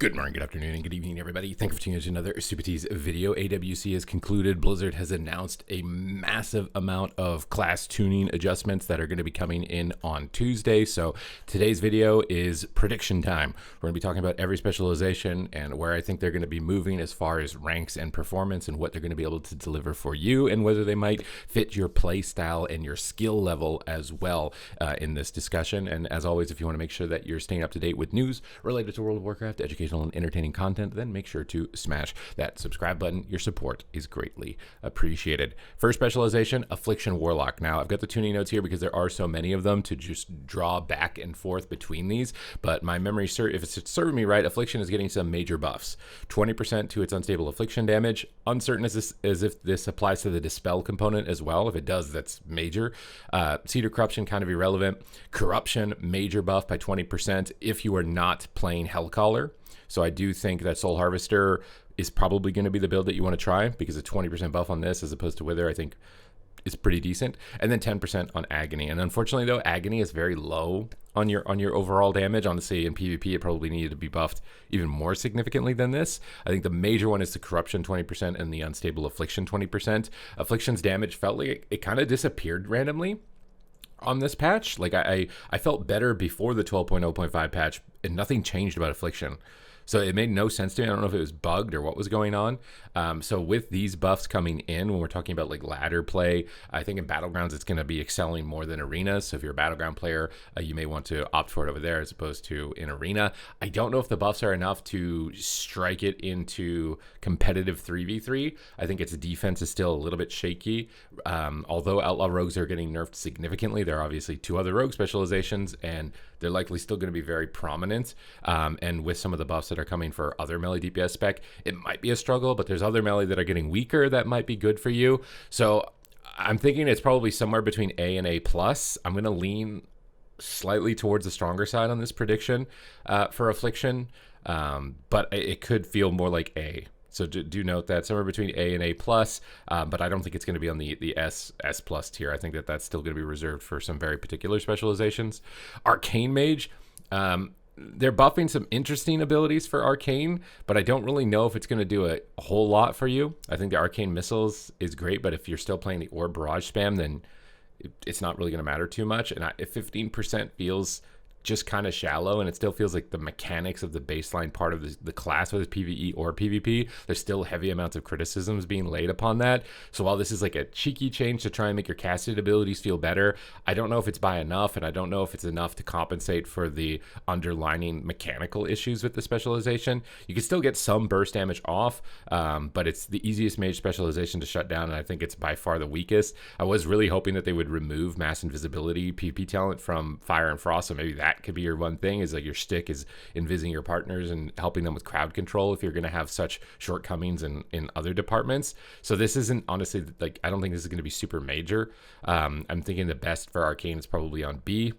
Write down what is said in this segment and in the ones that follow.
Good morning, good afternoon, and good evening, everybody. Thank you for tuning in to another Supatease video. AWC has concluded. Blizzard has announced a massive amount of class tuning adjustments that are going to be coming in on Tuesday. So today's video is prediction time. We're going to be talking about every specialization and where I think they're going to be moving as far as ranks and performance and what they're going to be able to deliver for you and whether they might fit your play style and your skill level as well in this discussion. And as always, if you want to make sure that you're staying up to date with news related to World of Warcraft, education, and entertaining content, then make sure to smash that subscribe button. Your support is greatly appreciated. First specialization, Affliction Warlock. Now, I've got the tuning notes here because there are so many of them to just draw back and forth between these, but my memory, if it's serving me right, Affliction is getting some major buffs. 20% to its unstable affliction damage. Uncertain as if this applies to the dispel component as well. If it does, that's major. Cedar Corruption, kind of irrelevant. Corruption, major buff by 20% if you are not playing Hellcaller. So I do think that Soul Harvester is probably going to be the build that you want to try because a 20% buff on this as opposed to Wither, I think, is pretty decent. And then 10% on Agony. And unfortunately, though, Agony is very low on your overall damage. Honestly, in PvP, it probably needed to be buffed even more significantly than this. I think the major one is the Corruption 20% and the Unstable Affliction 20%. Affliction's damage felt like it kind of disappeared randomly on this patch. Like I felt better before the 12.0.5 patch and nothing changed about Affliction. So it made no sense to me. I don't know if it was bugged or what was going on. So with these buffs coming in, when we're talking about like ladder play, I think in Battlegrounds, it's going to be excelling more than Arena. So if you're a Battleground player, you may want to opt for it over there as opposed to in Arena. I don't know if the buffs are enough to strike it into competitive 3v3. I think its defense is still a little bit shaky. Although Outlaw Rogues are getting nerfed significantly, there are obviously two other Rogue specializations, and they're likely still going to be very prominent. And with some of the buffs that are coming for other melee DPS spec, it might be a struggle, but there's other melee that are getting weaker that might be good for you. So I'm thinking it's probably somewhere between A and A+. I'm going to lean slightly towards the stronger side on this prediction for Affliction, but it could feel more like A. So do note that somewhere between A and A+, but I don't think it's going to be on the S+ tier. I think that that's still going to be reserved for some very particular specializations. Arcane Mage, they're buffing some interesting abilities for Arcane, but I don't really know if it's going to do a whole lot for you. I think the Arcane Missiles is great, but if you're still playing the Orb Barrage spam, then it's not really going to matter too much. And if 15% feels just kind of shallow, and it still feels like the mechanics of the baseline part of the class, whether it's PvE or PvP, there's still heavy amounts of criticisms being laid upon that. So while this is like a cheeky change to try and make your casted abilities feel better, I don't know if it's by enough, and I don't know if it's enough to compensate for the underlining mechanical issues with the specialization. You can still get some burst damage off, but it's the easiest mage specialization to shut down, and I think it's by far the weakest. I was really hoping that they would remove mass invisibility PvP talent from Fire and Frost, so maybe that could be your one thing, is like your shtick is invising your partners and helping them with crowd control if you're going to have such shortcomings in other departments. So this isn't, honestly, like, I don't think this is going to be super major. I'm thinking the best for Arcane is probably on B.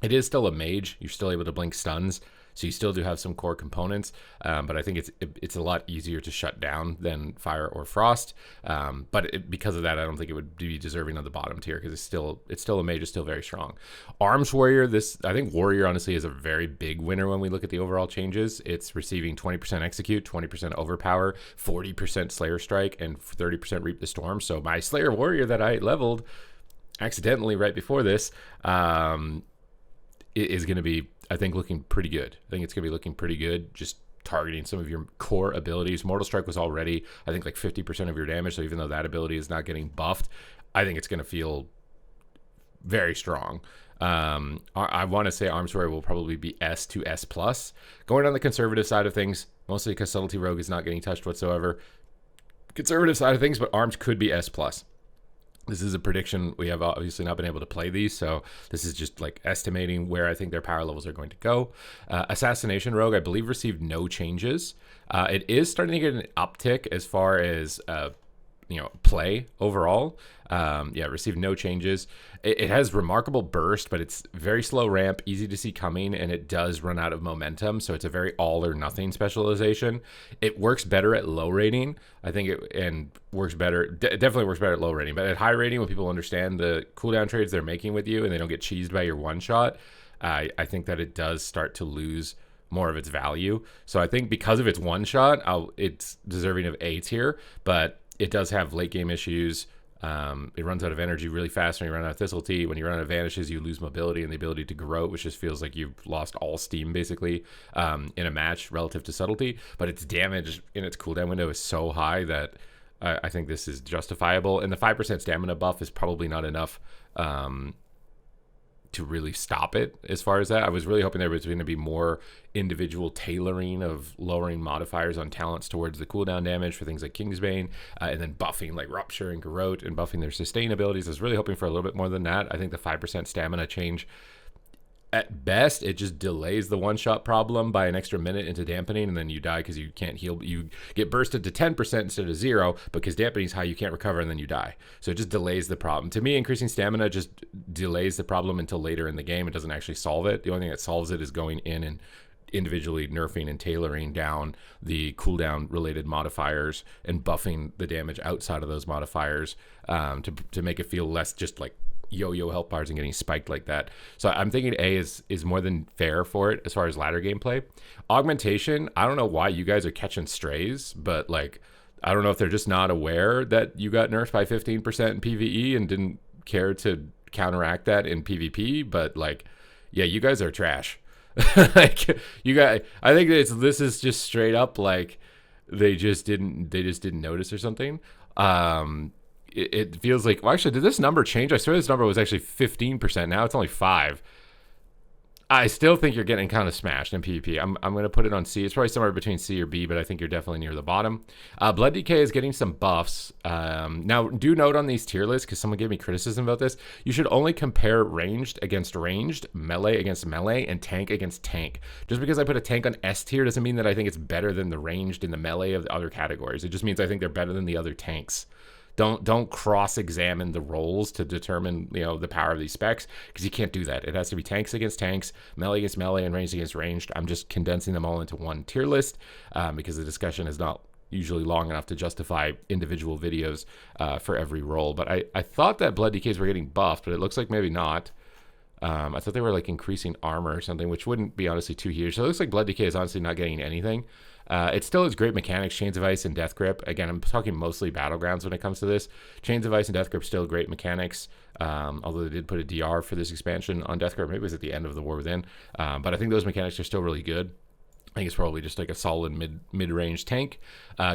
It is still a mage. You're still able to blink stuns, so you still do have some core components, but I think it's a lot easier to shut down than Fire or Frost. But because of that, I don't think it would be deserving of the bottom tier because it's still a mage, it's still very strong. Arms Warrior, I think Warrior honestly is a very big winner when we look at the overall changes. It's receiving 20% Execute, 20% Overpower, 40% Slayer Strike, and 30% Reap the Storm. So my Slayer Warrior that I leveled accidentally right before this is going to be, I think, looking pretty good. I think it's going to be looking pretty good, just targeting some of your core abilities. Mortal Strike was already, I think, like 50% of your damage, so even though that ability is not getting buffed, I think it's going to feel very strong. I want to say Arms Warrior will probably be S to S+. Going on the conservative side of things, mostly because Subtlety Rogue is not getting touched whatsoever. Conservative side of things, but Arms could be S+. This is a prediction. We have obviously not been able to play these, so this is just like estimating where I think their power levels are going to go. Assassination Rogue, I believe, received no changes. It is starting to get an uptick as far as play overall. Received no changes. It has remarkable burst, but it's very slow ramp, easy to see coming, and it does run out of momentum. So it's a very all or nothing specialization. It works better at low rating, I think, works better. Definitely works better at low rating, but at high rating, when people understand the cooldown trades they're making with you and they don't get cheesed by your one shot, I think that it does start to lose more of its value. So I think because of its one shot, it's deserving of A tier, but it does have late game issues. It runs out of energy really fast when you run out of Subtlety. When you run out of vanishes, you lose mobility and the ability to grow, which just feels like you've lost all steam basically in a match relative to Subtlety. But its damage in its cooldown window is so high that I think this is justifiable. And the 5% stamina buff is probably not enough to really stop it as far as that. I was really hoping there was going to be more individual tailoring of lowering modifiers on talents towards the cooldown damage for things like Kingsbane, and then buffing like Rupture and Garrote and buffing their sustain abilities. I was really hoping for a little bit more than that. I think the 5% stamina change, at best, it just delays the one-shot problem by an extra minute into dampening, and then you die because you can't heal. You get bursted to 10% instead of 0, because dampening is high, you can't recover, and then you die. So it just delays the problem. To me, increasing stamina just delays the problem until later in the game. It doesn't actually solve it. The only thing that solves it is going in and individually nerfing and tailoring down the cooldown-related modifiers and buffing the damage outside of those modifiers to make it feel less just like yo-yo health bars and getting spiked like that. So I'm thinking A is more than fair for it as far as ladder gameplay. Augmentation, I don't know why you guys are catching strays, but like, I don't know if they're just not aware that you got nerfed by 15% in PvE and didn't care to counteract that in PvP, but like, yeah, you guys are trash. Like, you guys, I think this is just straight up like they just didn't notice or something. It feels like, well, actually, did this number change? I swear this number was actually 15%. Now it's only 5. I still think you're getting kind of smashed in PvP. I'm going to put it on C. It's probably somewhere between C or B, but I think you're definitely near the bottom. Blood Decay is getting some buffs. Now, do note on these tier lists, because someone gave me criticism about this, you should only compare ranged against ranged, melee against melee, and tank against tank. Just because I put a tank on S tier doesn't mean that I think it's better than the ranged and the melee of the other categories. It just means I think they're better than the other tanks. Don't cross-examine the roles to determine, the power of these specs, because you can't do that. It has to be tanks against tanks, melee against melee, and ranged against ranged. I'm just condensing them all into one tier list because the discussion is not usually long enough to justify individual videos for every role. But I thought that Blood Decays were getting buffed, but it looks like maybe not. I thought they were like increasing armor or something, which wouldn't be honestly too huge. So it looks like Blood Decay is honestly not getting anything. It still has great mechanics, Chains of Ice and Death Grip. Again, I'm talking mostly Battlegrounds when it comes to this. Chains of Ice and Death Grip still great mechanics, although they did put a DR for this expansion on Death Grip. Maybe it was at the end of the War Within. But I think those mechanics are still really good. I think it's probably just like a solid mid-range tank.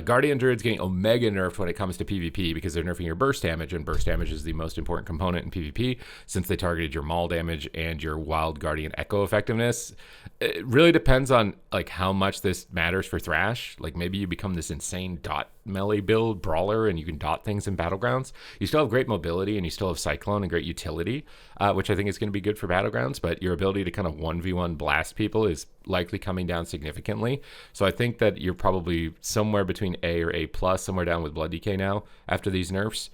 Guardian Druid's getting Omega nerfed when it comes to PvP because they're nerfing your burst damage, and burst damage is the most important component in PvP since they targeted your maul damage and your Wild Guardian Echo effectiveness. It really depends on like how much this matters for Thrash. Like maybe you become this insane dot melee build brawler and you can dot things in Battlegrounds. You still have great mobility and you still have Cyclone and great utility, which I think is going to be good for Battlegrounds, but your ability to kind of 1v1 blast people is likely coming down significantly. So I think that you're probably somewhere between A or A+, somewhere down with Blood Decay now after these nerfs,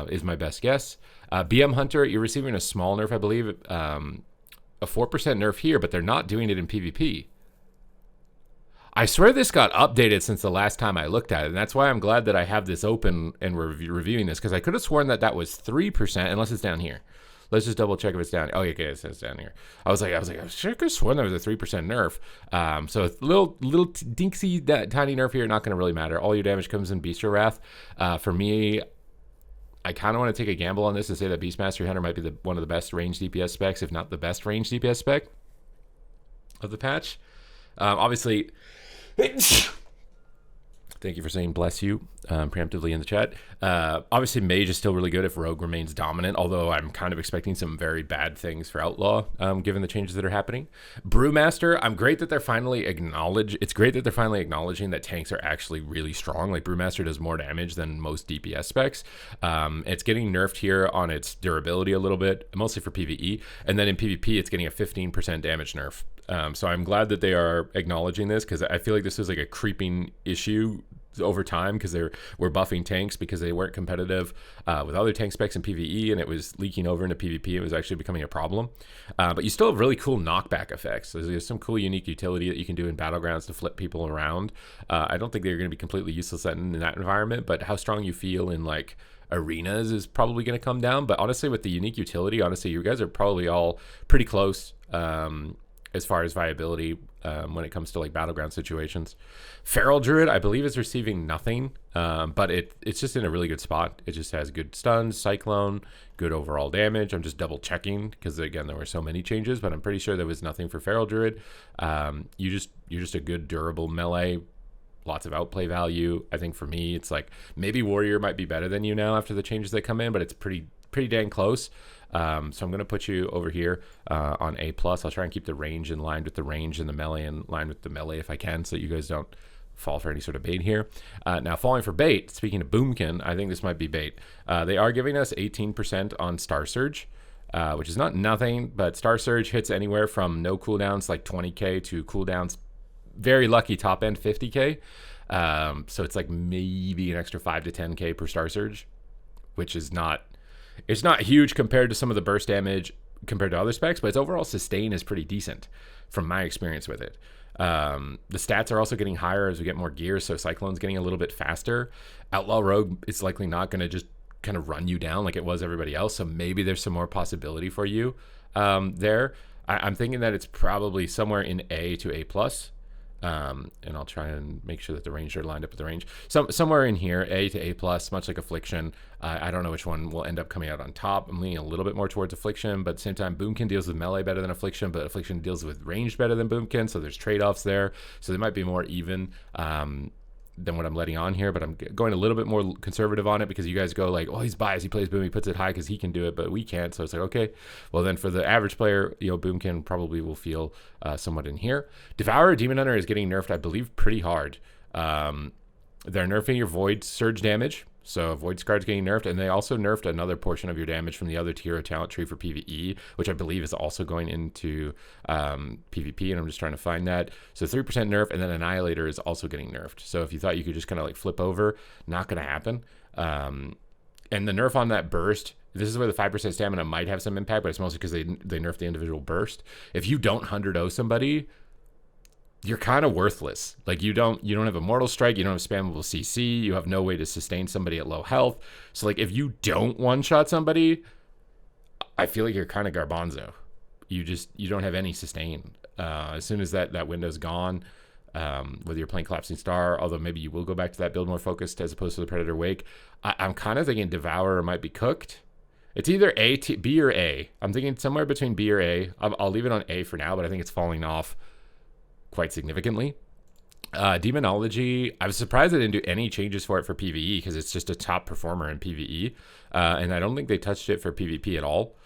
is my best guess. BM Hunter, you're receiving a small nerf, I believe, a 4% nerf here, but they're not doing it in PvP. I swear this got updated since the last time I looked at it, and that's why I'm glad that I have this open and we're reviewing this, because I could have sworn that was 3%, unless it's down here. Let's just double check if it's down. Oh, yeah, okay, it says down here. I was like, I sure could have sworn there was a 3% nerf. So a little dinksy, tiny nerf here, not going to really matter. All your damage comes in Bestial Wrath. For me, I kind of want to take a gamble on this and say that Beastmaster Hunter might be one of the best range DPS specs, if not the best range DPS spec of the patch. Obviously, thank you for saying bless you preemptively in the chat. Obviously, Mage is still really good if Rogue remains dominant, although I'm kind of expecting some very bad things for Outlaw, given the changes that are happening. Brewmaster, it's great that they're finally acknowledging that tanks are actually really strong. Like, Brewmaster does more damage than most DPS specs. It's getting nerfed here on its durability a little bit, mostly for PvE, and then in PvP, it's getting a 15% damage nerf. So I'm glad that they are acknowledging this, because I feel like this was like a creeping issue over time, because we're buffing tanks because they weren't competitive with other tank specs in PvE, and it was leaking over into PvP. It was actually becoming a problem. But you still have really cool knockback effects. There's some cool unique utility that you can do in Battlegrounds to flip people around. I don't think they're going to be completely useless in that environment, but how strong you feel in like arenas is probably going to come down. But honestly, with the unique utility, you guys are probably all pretty close as far as viability when it comes to like battleground situations. Feral Druid, I believe, is receiving nothing, but it's just in a really good spot. It just has good stuns, Cyclone, good overall damage. I'm just double checking because again there were so many changes, but I'm pretty sure there was nothing for Feral Druid. You're just a good durable melee. Lots of outplay value. I think for me, it's like maybe Warrior might be better than you now after the changes that come in, but it's pretty dang close. So I'm going to put you over here on A+. I'll try and keep the range in line with the range and the melee in line with the melee if I can, so you guys don't fall for any sort of bait here. Now, falling for bait, speaking of Boomkin, I think this might be bait. They are giving us 18% on Star Surge, which is not nothing, but Star Surge hits anywhere from no cooldowns, like 20k, to cooldowns very lucky top end 50k. So it's like maybe an extra 5 to 10k per Star Surge, which is it's not huge compared to some of the burst damage compared to other specs, but its overall sustain is pretty decent from my experience with it. The stats are also getting higher as we get more gear, so Cyclone's getting a little bit faster. Outlaw Rogue is likely not going to just kind of run you down like it was everybody else, so maybe there's some more possibility for you there. I'm thinking that it's probably somewhere in A to A+. And I'll try and make sure that the range are lined up with the range. Somewhere in here, A to A+, much like Affliction. I don't know which one will end up coming out on top. I'm leaning a little bit more towards Affliction, but at the same time, Boomkin deals with melee better than Affliction, but Affliction deals with range better than Boomkin, so there's trade-offs there. So they might be more even than what I'm letting on here, but I'm going a little bit more conservative on it because you guys go like, oh, he's biased, he plays Boom, he puts it high because he can do it, but we can't. So it's like, okay, well then for the average player, Boomkin probably will feel somewhat in here. Devourer Demon Hunter is getting nerfed, I believe, pretty hard. They're nerfing your Void Surge damage, so Void Scar's getting nerfed, and they also nerfed another portion of your damage from the other tier of talent tree for PvE, which I believe is also going into PvP, and I'm just trying to find that. So 3% nerf, and then Annihilator is also getting nerfed. So if you thought you could just kind of like flip over, not going to happen. And the nerf on that burst, this is where the 5% stamina might have some impact, but it's mostly because they nerfed the individual burst. If you don't 100-0 somebody, you're kind of worthless. Like you don't have a mortal strike, you don't have spammable CC, you have no way to sustain somebody at low health. So like if you don't one-shot somebody, I feel like you're kind of garbanzo. You don't have any sustain. As soon as that window's gone, whether you're playing Collapsing Star, although maybe you will go back to that build more focused as opposed to the Predator Wake, I'm kind of thinking Devourer might be cooked. It's either B or A. I'm thinking somewhere between B or A. I'll leave it on A for now, but I think it's falling off quite significantly. Demonology, I was surprised they didn't do any changes for it for PvE because it's just a top performer in PvE, and I don't think they touched it for PvP at all.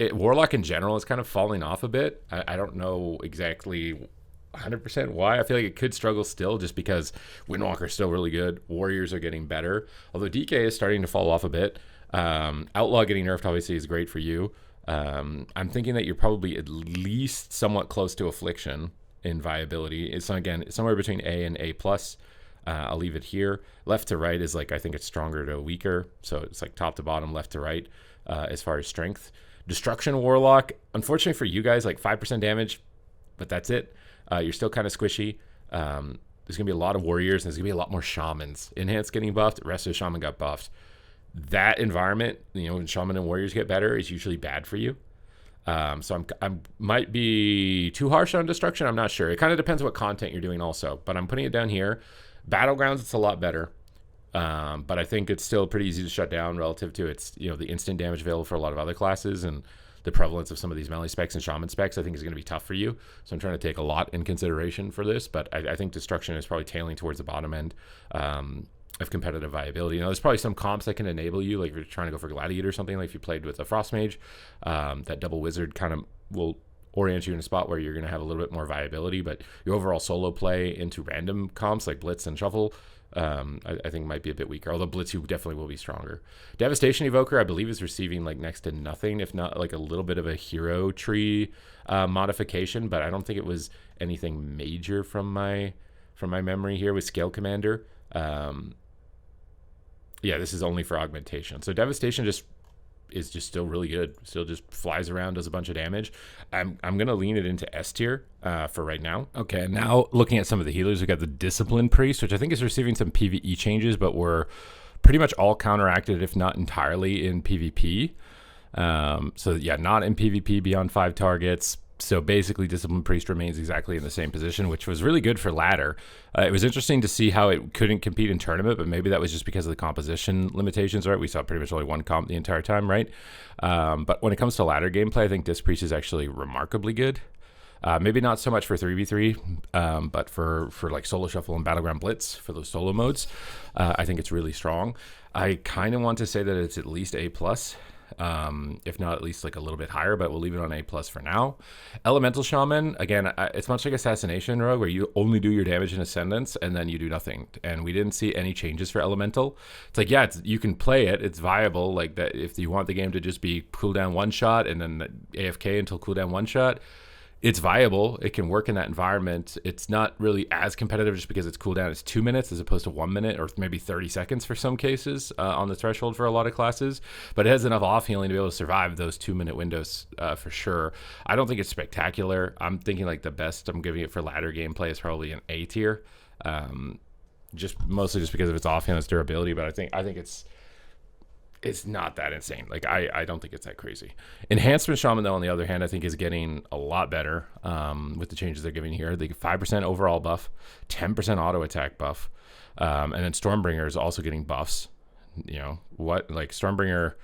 Warlock in general is kind of falling off a bit. I don't know exactly 100% why. I feel like it could struggle still just because Windwalker's still really good. Warriors are getting better, although DK is starting to fall off a bit. Outlaw getting nerfed obviously is great for you. I'm thinking that you're probably at least somewhat close to Affliction in viability. It's again somewhere between A and A+. I'll leave it here. Left to right is like, I think it's stronger to weaker. So it's like top to bottom, left to right as far as strength. Destruction Warlock, unfortunately for you guys, like 5% damage, but that's it. You're still kind of squishy. There's going to be a lot of warriors, and there's going to be a lot more shamans. Enhanced getting buffed, the rest of the shaman got buffed. That environment, when shaman and warriors get better, is usually bad for you. So I might be too harsh on destruction. I'm not sure. It kind of depends what content you're doing also, but I'm putting it down here. Battlegrounds, it's a lot better. But I think it's still pretty easy to shut down relative to its, the instant damage available for a lot of other classes, and the prevalence of some of these melee specs and shaman specs I think is going to be tough for you. So I'm trying to take a lot in consideration for this, but I think destruction is probably tailing towards the bottom end of competitive viability. There's probably some comps that can enable you, like if you're trying to go for Gladiator or something, like if you played with a Frost Mage, that double wizard kind of will orient you in a spot where you're going to have a little bit more viability, but your overall solo play into random comps like Blitz and Shuffle, I think might be a bit weaker, although Blitz you definitely will be stronger. Devastation Evoker, I believe, is receiving like next to nothing, if not like a little bit of a hero tree modification, but I don't think it was anything major from my memory here with Scale Commander. Yeah, this is only for augmentation. So Devastation is just still really good. Still just flies around, does a bunch of damage. I'm gonna lean it into S tier for right now. Okay, now looking at some of the healers, we got the Discipline Priest, which I think is receiving some PvE changes, but were pretty much all counteracted, if not entirely, in PvP. So yeah, not in PvP beyond 5 targets. So basically, Discipline Priest remains exactly in the same position, which was really good for ladder. It was interesting to see how it couldn't compete in tournament, but maybe that was just because of the composition limitations, right? We saw pretty much only one comp the entire time, right? But when it comes to ladder gameplay, I think Disc Priest is actually remarkably good. Maybe not so much for 3v3, but for like Solo Shuffle and Battleground Blitz, for those solo modes, I think it's really strong. I kind of want to say that it's at least A+. If not at least like a little bit higher, but we'll leave it on A+ for now. Elemental Shaman, again, it's much like Assassination Rogue, where you only do your damage in Ascendance and then you do nothing. And we didn't see any changes for Elemental. It's like, yeah, you can play it, it's viable. Like that, if you want the game to just be cooldown one shot and then AFK until cooldown one shot, it's viable. It can work in that environment. It's not really as competitive just because its cooldown is 2 minutes as opposed to 1 minute or maybe 30 seconds for some cases on the threshold for a lot of classes. But it has enough off healing to be able to survive those 2 minute windows for sure. I don't think it's spectacular. I'm thinking like the best I'm giving it for ladder gameplay is probably an A tier, just mostly just because of its off healing, its durability. But I think it's not that insane. Like I don't think it's that crazy. Enhancement Shaman, though, on the other hand, I think is getting a lot better with the changes they're giving here. They get 5% overall buff, 10% auto attack buff, and then Stormbringer is also getting buffs. You know what? Like Stormbringer,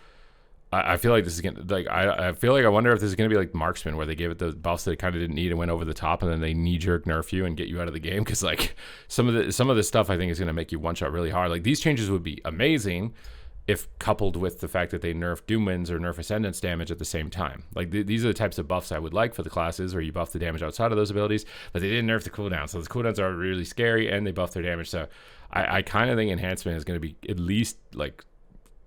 I feel like this is gonna like I feel like I wonder if this is gonna be like Marksman, where they gave it the buffs that it kind of didn't need and went over the top, and then they knee-jerk nerf you and get you out of the game. Because like some of the stuff I think is gonna make you one shot really hard. Like these changes would be amazing if coupled with the fact that they nerf Doom Winds or nerf Ascendance damage at the same time. Like these are the types of buffs I would like for the classes where you buff the damage outside of those abilities, but they didn't nerf the cooldown. So the cooldowns are really scary and they buff their damage. So I kind of think Enhancement is going to be at least like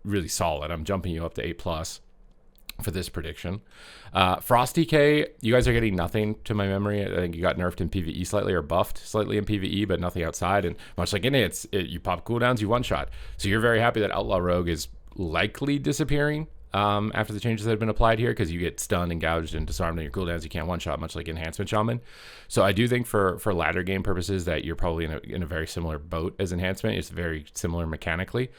really solid. I'm jumping you up to A+ for this prediction. Frost DK, you guys are getting nothing to my memory. I think you got nerfed in PvE slightly or buffed slightly in PvE, but nothing outside. And much like in it, you pop cooldowns, you one shot. So you're very happy that Outlaw Rogue is likely disappearing after the changes that have been applied here, because you get stunned and gouged and disarmed on your cooldowns. You can't one shot, much like Enhancement Shaman. So I do think for ladder game purposes that you're probably in a very similar boat as Enhancement. It's very similar mechanically.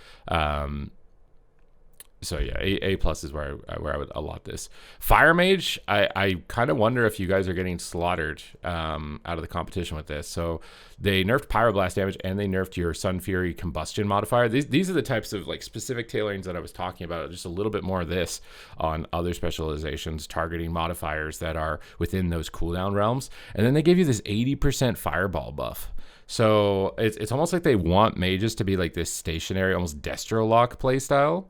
So yeah, A+ is where I would allot this. Fire Mage, I kind of wonder if you guys are getting slaughtered out of the competition with this. So they nerfed Pyroblast damage and they nerfed your Sun Fury combustion modifier. These are the types of like specific tailorings that I was talking about. Just a little bit more of this on other specializations, targeting modifiers that are within those cooldown realms. And then they give you this 80% fireball buff. So it's almost like they want mages to be like this stationary, almost Destro Lock playstyle.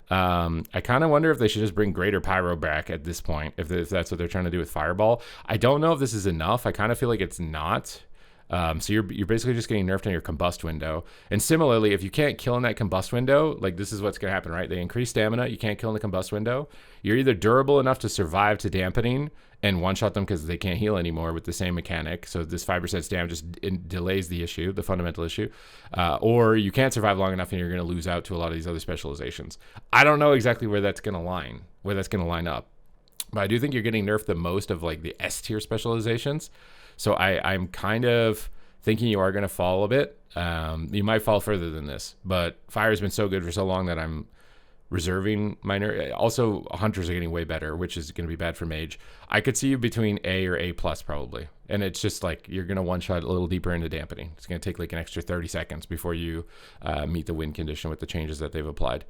I kind of wonder if they should just bring greater pyro back at this point, if that's what they're trying to do with fireball. I don't know if this is enough. I kind of feel like it's not. So you're basically just getting nerfed on your combust window. And similarly, if you can't kill in that combust window, like this is what's going to happen, right? They increase stamina. You can't kill in the combust window. You're either durable enough to survive to dampening and one-shot them because they can't heal anymore with the same mechanic. So this 5% stam just delays the issue, the fundamental issue. Or you can't survive long enough and you're going to lose out to a lot of these other specializations. I don't know exactly where that's going to line up. But I do think you're getting nerfed the most of like the S-tier specializations. So I'm kind of thinking you are going to fall a bit. You might fall further than this, but fire has been so good for so long that I'm reserving minor. Also, hunters are getting way better, which is going to be bad for mage. I could see you between A or A+ probably. And it's just like you're going to one shot a little deeper into dampening. It's going to take like an extra 30 seconds before you meet the win condition with the changes that they've applied.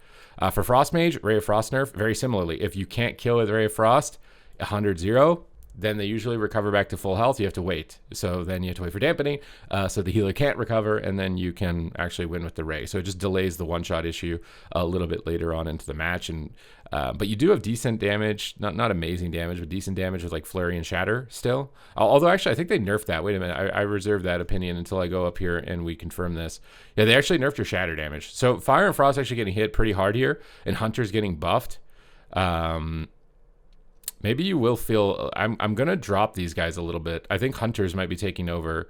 For Frost Mage, Ray of Frost nerf, very similarly. If you can't kill with Ray of Frost, 100-0, then they usually recover back to full health. You have to wait. So then you have to wait for dampening. So the healer can't recover, and then you can actually win with the Ray. So it just delays the one-shot issue a little bit later on into the match. And but you do have decent damage, not amazing damage, but decent damage with like Flurry and Shatter still. Although actually, I think they nerfed that. Wait a minute. I reserve that opinion until I go up here and we confirm this. Yeah, they actually nerfed your Shatter damage. So Fire and Frost actually getting hit pretty hard here, and Hunter's getting buffed. Maybe you will feel. I'm gonna drop these guys a little bit. I think Hunters might be taking over.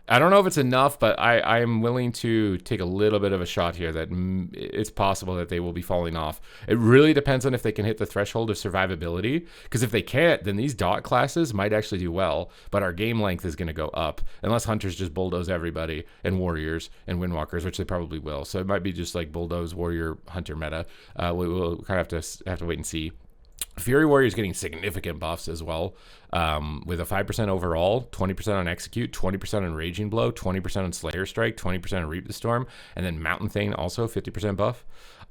I don't know if it's enough, but I am willing to take a little bit of a shot here that it's possible that they will be falling off. It really depends on if they can hit the threshold of survivability, because if they can't, then these dot classes might actually do well, but our game length is going to go up unless Hunters just bulldoze everybody, and Warriors and Windwalkers, which they probably will. So it might be just like bulldoze Warrior Hunter meta. We'll kind of have to wait and see. Fury Warrior is getting significant buffs as well, with a 5% overall, 20% on Execute, 20% on Raging Blow, 20% on Slayer Strike, 20% on Reap the Storm, and then Mountain Thane also 50% buff.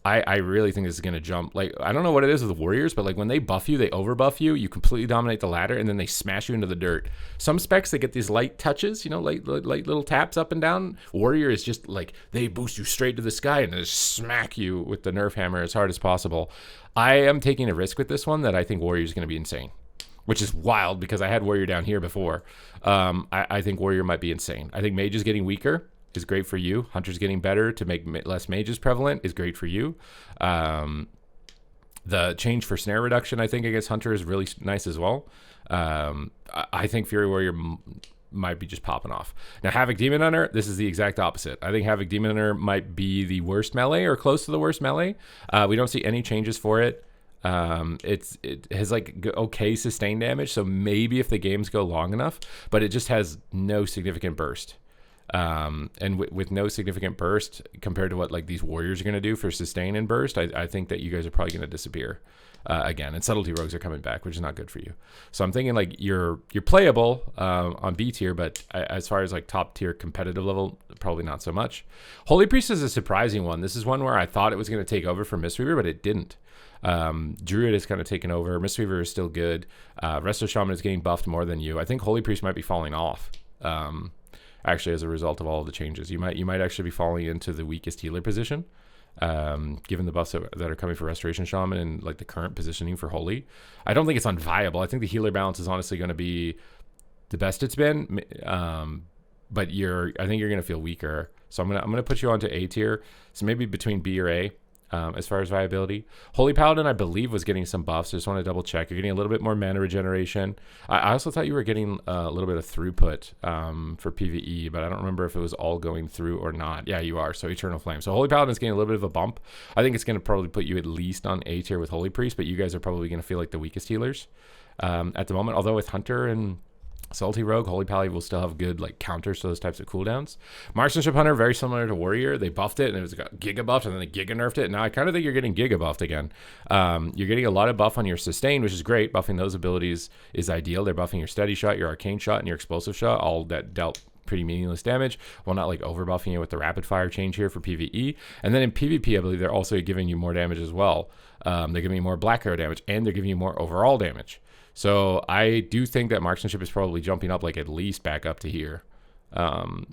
I really think this is going to jump. Like, I don't know what it is with the Warriors, but like when they buff you, they overbuff you, you completely dominate the ladder, and then they smash you into the dirt. Some specs, they get these light touches, you know, light little taps up and down. Warrior is just like, they boost you straight to the sky and just smack you with the nerf hammer as hard as possible. I am taking a risk with this one that I think Warrior is going to be insane, which is wild because I had Warrior down here before. I think Warrior might be insane. I think Mage is getting weaker. Is great for you. Hunter's getting better to make less mages prevalent is great for you. The change for snare reduction, I think, against Hunter is really nice as well. I think Fury Warrior might be just popping off. Now, Havoc Demon Hunter, this is the exact opposite. I think Havoc Demon Hunter might be the worst melee or close to the worst melee. We don't see any changes for it. It has like okay sustain damage, so maybe if the games go long enough, but it just has no significant burst. And with no significant burst compared to what like these warriors are going to do for sustain and burst, I think that you guys are probably going to disappear again. And subtlety rogues are coming back, which is not good for you. So I'm thinking like you're playable on B tier, but as far as like top tier competitive level, probably not so much. Holy Priest is a surprising one. This is one where I thought it was going to take over for Mistweaver, but it didn't. Druid is kind of taken over. Mistweaver is still good. Resto Shaman is getting buffed more than you. I think Holy Priest might be falling off. Actually, as a result of all of the changes, you might actually be falling into the weakest healer position, given the buffs that are coming for Restoration Shaman and like the current positioning for Holy. I don't think it's unviable. I think the healer balance is honestly going to be the best it's been, but I think you're going to feel weaker. So I'm gonna put you onto A tier. So maybe between B or A. As far as viability, Holy Paladin, I believe, was getting some buffs. I just want to double check. You're getting a little bit more mana regeneration. I also thought you were getting a little bit of throughput for PvE, but I don't remember if it was all going through or not. Yeah, you are. So Eternal Flame. So Holy Paladin's getting a little bit of a bump. I think it's going to probably put you at least on A tier with Holy Priest, but you guys are probably going to feel like the weakest healers at the moment. Although with Hunter and Salty Rogue, Holy Pally will still have good like counters to those types of cooldowns. Marksmanship Hunter, very similar to Warrior. They buffed it and it was got Giga buffed and then they Giga nerfed it. Now I kind of think you're getting Giga buffed again. You're getting a lot of buff on your sustain, which is great. Buffing those abilities is ideal. They're buffing your steady shot, your arcane shot, and your explosive shot, all that dealt pretty meaningless damage, while not like over buffing you with the rapid fire change here for PvE. And then in PvP, I believe they're also giving you more damage as well. They're giving you more black arrow damage and they're giving you more overall damage. So I do think that Marksmanship is probably jumping up like at least back up to here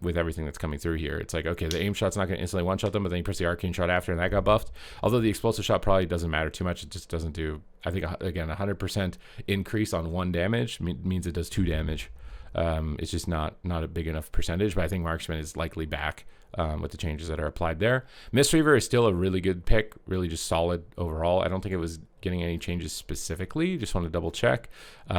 with everything that's coming through here. It's like, okay, the aim shot's not going to instantly one-shot them, but then you press the arcane shot after and that got buffed. Although the explosive shot probably doesn't matter too much. It just doesn't do, I think, again, 100% increase on 1 damage means it does 2 damage. It's just not a big enough percentage, but I think Marksman is likely back with the changes that are applied there. Mistweaver is still a really good pick, really just solid overall. I don't think it was getting any changes specifically. Just want to double check, but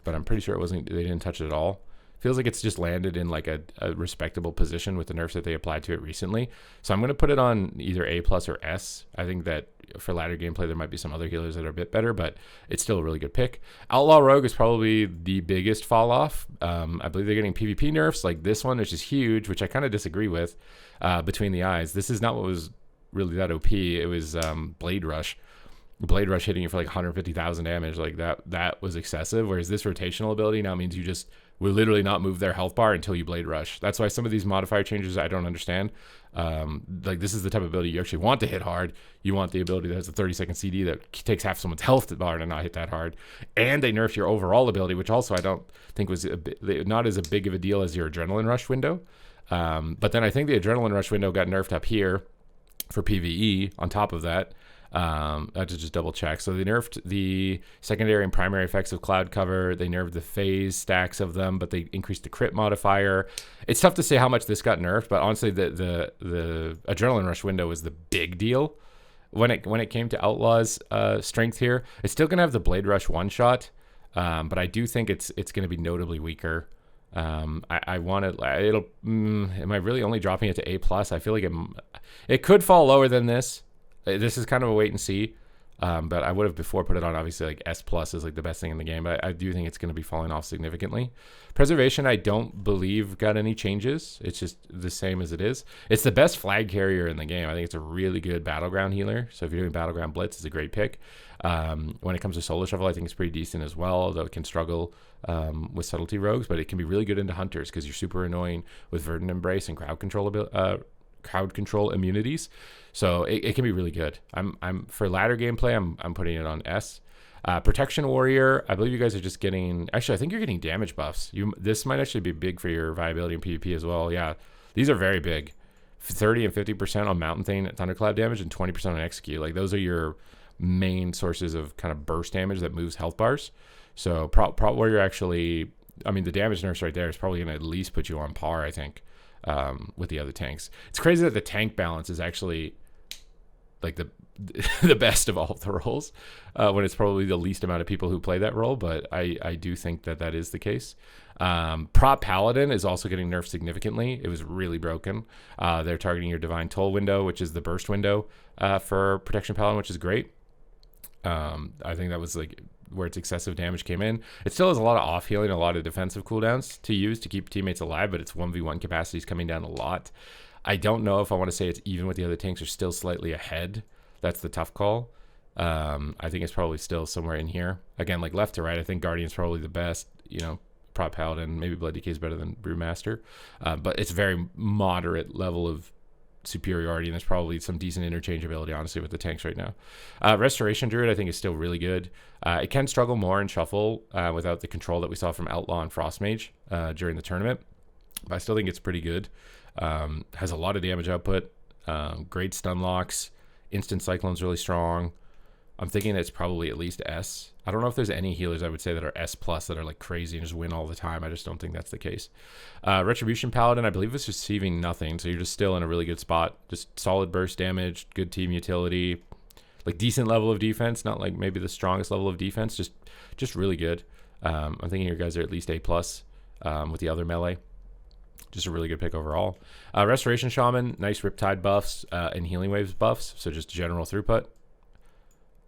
I'm pretty sure they didn't touch it at all. Feels like it's just landed in like a respectable position with the nerfs that they applied to it recently. So I'm going to put it on either A+ or S. I think that for ladder gameplay, there might be some other healers that are a bit better, but it's still a really good pick. Outlaw Rogue is probably the biggest fall off. I believe they're getting PvP nerfs like this one, which is huge, which I kind of disagree with between the eyes. This is not what was really that OP. It was Blade Rush. Blade Rush hitting you for like 150,000 damage. Like that was excessive. Whereas this rotational ability now means you just will literally not move their health bar until you Blade Rush. That's why some of these modifier changes I don't understand. Like this is the type of ability you actually want to hit hard. You want the ability that has a 30-second CD that takes half someone's health bar to not hit that hard. And they nerfed your overall ability, which also I don't think was not as big of a deal as your Adrenaline Rush window. But then I think the Adrenaline Rush window got nerfed up here for PvE on top of that. I have to just double check. So they nerfed the secondary and primary effects of cloud cover. They nerfed the phase stacks of them, but they increased the crit modifier. It's tough to say how much this got nerfed, but honestly, the Adrenaline Rush window was the big deal when it came to Outlaw's strength here. It's still gonna have the Blade Rush one shot, but I do think it's gonna be notably weaker. I want it. Am I really only dropping it to A+? I feel like it could fall lower than this. This is kind of a wait and see. But I would have before put it on, obviously, like S plus is like the best thing in the game. But I do think it's going to be falling off significantly. Preservation, I don't believe got any changes. It's just the same as it is. It's the best flag carrier in the game. I think it's a really good battleground healer. So if you're doing battleground blitz, it's a great pick. When it comes to solo shuffle, I think it's pretty decent as well, although it can struggle with subtlety rogues, but it can be really good into hunters because you're super annoying with verdant embrace and crowd control immunities. So it can be really good. I'm for ladder gameplay, I'm putting it on S. Protection warrior, I believe you guys are just getting, actually I think you're getting damage buffs. This might actually be big for your viability in PvP as well. Yeah, these are very big. 30 and 50% on Mountain Thane Thunderclap damage and 20% on execute. Like those are your main sources of kind of burst damage that moves health bars. So prop warrior actually, I mean the damage nerfs right there is probably going to at least put you on par, I think, with the other tanks. It's crazy that the tank balance is actually like the best of all of the roles, when it's probably the least amount of people who play that role, but I do think that is the case. Prop paladin is also getting nerfed significantly. It was really broken. They're targeting your divine toll window, which is the burst window for protection paladin, which is great. I think that was like where its excessive damage came in. It still has a lot of off healing, a lot of defensive cooldowns to use to keep teammates alive, but its 1v1 capacity is coming down a lot. I don't know if I want to say it's even with the other tanks or still slightly ahead. That's the tough call. I think it's probably still somewhere in here. Again, like left to right, I think Guardian's probably the best, prop paladin, maybe Blood DK is better than Brewmaster. But it's very moderate level of superiority, and there's probably some decent interchangeability, honestly, with the tanks right now. Restoration Druid, I think, is still really good. It can struggle more in Shuffle without the control that we saw from Outlaw and Frostmage during the tournament. But I still think it's pretty good. Has a lot of damage output, great stun locks, instant cyclone's really strong. I'm thinking it's probably at least S. I don't know if there's any healers I would say that are S plus that are like crazy and just win all the time. I just don't think that's the case. Retribution Paladin, I believe it's receiving nothing, so you're just still in a really good spot. Just solid burst damage, good team utility, like decent level of defense, not like maybe the strongest level of defense, just really good. I'm thinking your guys are at least A plus with the other melee. Just a really good pick overall. Restoration Shaman, nice Riptide buffs and Healing Waves buffs, so just general throughput.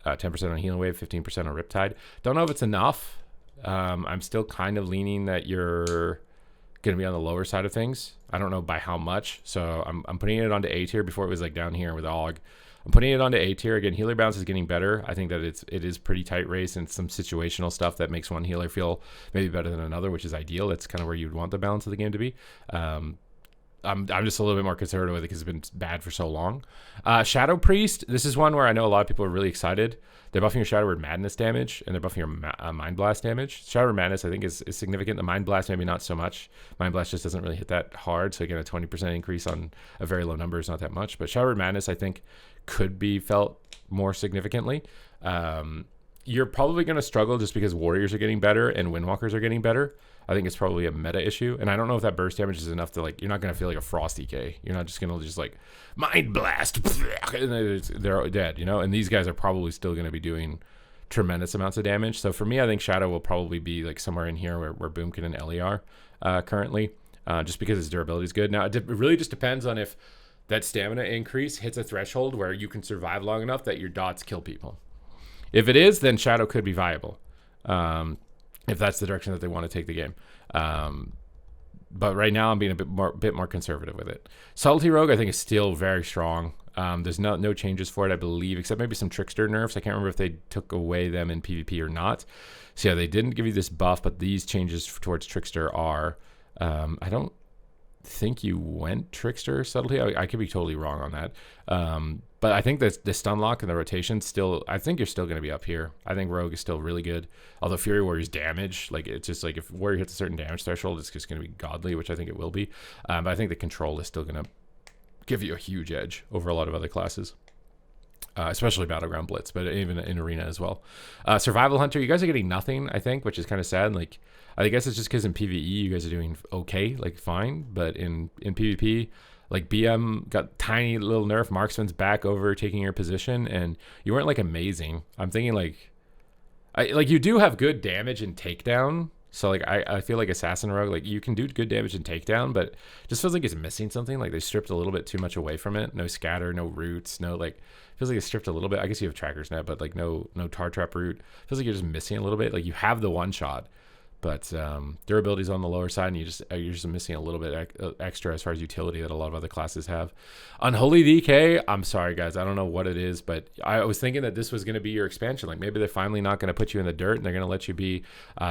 10% on Healing Wave, 15% on Riptide. Don't know if it's enough. I'm still kind of leaning that you're going to be on the lower side of things. I don't know by how much, so I'm putting it onto A tier. Before it was like down here with Aug. I'm putting it onto A tier. Again, healer bounce is getting better. I think that it is pretty tight race and some situational stuff that makes one healer feel maybe better than another, which is ideal. That's kind of where you'd want the balance of the game to be. I'm just a little bit more conservative with it because it's been bad for so long. Shadow Priest, this is one where I know a lot of people are really excited. They're buffing your Shadow Word Madness damage, and they're buffing your Mind Blast damage. Shadow Word Madness, I think, is significant. The Mind Blast, maybe not so much. Mind Blast just doesn't really hit that hard, so again, a 20% increase on a very low number is not that much. But Shadow Word Madness, I think, could be felt more significantly. You're probably going to struggle just because Warriors are getting better and Windwalkers are getting better. I think it's probably a meta issue, and I don't know if that burst damage is enough to, like, you're not going to feel like a Frost DK. You're not just going to just, like, Mind Blast, and they're dead, and these guys are probably still going to be doing tremendous amounts of damage. So for me, I think Shadow will probably be, like, somewhere in here where Boomkin and Ellie are currently, just because its durability is good. Now, it really just depends on if that stamina increase hits a threshold where you can survive long enough that your dots kill people. If it is, then Shadow could be viable. If that's the direction that they want to take the game. But right now I'm being a bit more conservative with it. Subtlety Rogue, I think, is still very strong. There's no changes for it, I believe, except maybe some Trickster nerfs. I can't remember if they took away them in PvP or not. So yeah, they didn't give you this buff, but these changes towards Trickster are... I don't think you went Trickster Subtlety. I could be totally wrong on that. But I think that the stun lock and the rotation still, I think you're still going to be up here. I think Rogue is still really good. Although Fury Warrior's damage, like, it's just like if Warrior hits a certain damage threshold, it's just going to be godly, which I think it will be. But I think the control is still going to give you a huge edge over a lot of other classes. Especially Battleground Blitz, but even in Arena as well. Survival Hunter, you guys are getting nothing, I think, which is kind of sad. Like, I guess it's just because in PvE you guys are doing okay, like fine, but in PvP, like BM got tiny little nerf, Marksman's back over taking your position, and you weren't like amazing. I'm thinking like you do have good damage and takedown, So like I feel like Assassin Rogue, like you can do good damage and takedown, but it just feels like it's missing something. Like they stripped a little bit too much away from it. No scatter, no roots, no like feels like it's stripped a little bit. I guess you have Tracker's Net, but like no tar trap root. Feels like you're just missing a little bit. Like you have the one shot, but durability's on the lower side, and you're just missing a little bit extra as far as utility that a lot of other classes have. Unholy DK, I'm sorry guys, I don't know what it is, but I was thinking that this was going to be your expansion. Like maybe they're finally not going to put you in the dirt, and they're going to let you be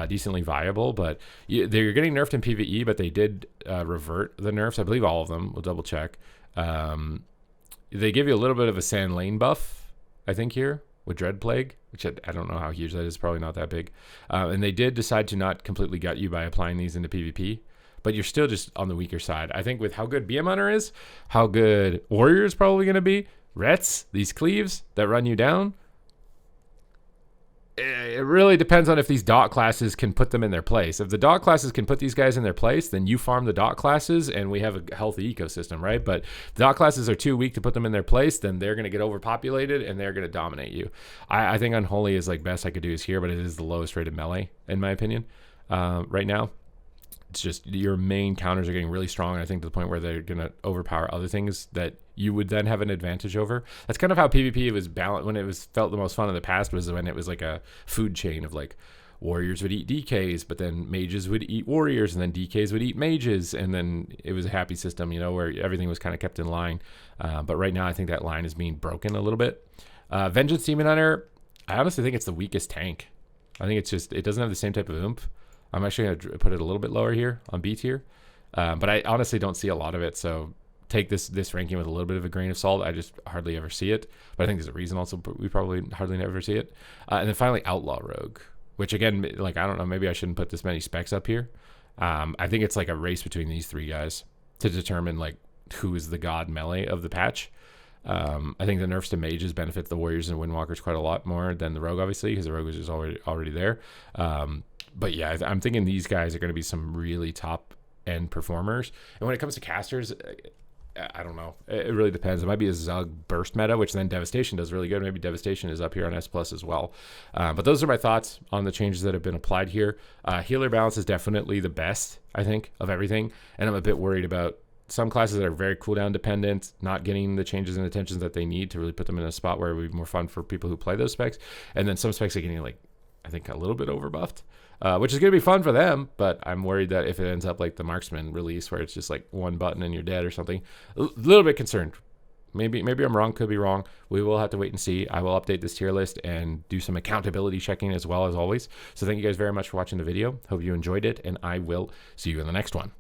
decently viable. But they're getting nerfed in PvE, but they did revert the nerfs. I believe all of them. We'll double check. They give you a little bit of a Sand Lane buff, I think here, with Dread Plague, which I don't know how huge that is, probably not that big. And they did decide to not completely gut you by applying these into PvP, but you're still just on the weaker side. I think with how good BM Hunter is, how good Warrior is probably going to be, Rets, these cleaves that run you down, it really depends on if these dot classes can put them in their place. If the dot classes can put these guys in their place, then you farm the dot classes and we have a healthy ecosystem, right? But if the dot classes are too weak to put them in their place, then they're going to get overpopulated and they're going to dominate you. I think Unholy is like best I could do is here, but it is the lowest rated melee in my opinion right now. It's just your main counters are getting really strong, and I think to the point where they're going to overpower other things that you would then have an advantage over. That's kind of how PvP was balanced when it was felt the most fun in the past, was when it was like a food chain of like warriors would eat DKs, but then mages would eat warriors, and then DKs would eat mages, and then it was a happy system, you know, where everything was kind of kept in line. But right now I think that line is being broken a little bit. Vengeance Demon Hunter, I honestly think it's the weakest tank. I think it's just, it doesn't have the same type of oomph. I'm actually going to put it a little bit lower here on B tier. But I honestly don't see a lot of it. So take this ranking with a little bit of a grain of salt. I just hardly ever see it. But I think there's a reason also we probably hardly never see it. And then finally, Outlaw Rogue, which again, like, I don't know, maybe I shouldn't put this many specs up here. I think it's like a race between these three guys to determine like who is the god melee of the patch. I think the nerfs to mages benefit the warriors and windwalkers quite a lot more than the rogue, obviously, because the rogue is just already there. But yeah, I'm thinking these guys are going to be some really top end performers. And when it comes to casters, I don't know. It really depends. It might be a Zug burst meta, which then Devastation does really good. Maybe Devastation is up here on S+ as well. But those are my thoughts on the changes that have been applied here. Healer balance is definitely the best, I think, of everything. And I'm a bit worried about some classes that are very cooldown dependent, not getting the changes and attentions that they need to really put them in a spot where it would be more fun for people who play those specs. And then some specs are getting, like, I think a little bit overbuffed, which is going to be fun for them. But I'm worried that if it ends up like the Marksman release, where it's just like one button and you're dead or something, a little bit concerned. Maybe I'm wrong, could be wrong. We will have to wait and see. I will update this tier list and do some accountability checking as well as always. So thank you guys very much for watching the video. Hope you enjoyed it, and I will see you in the next one.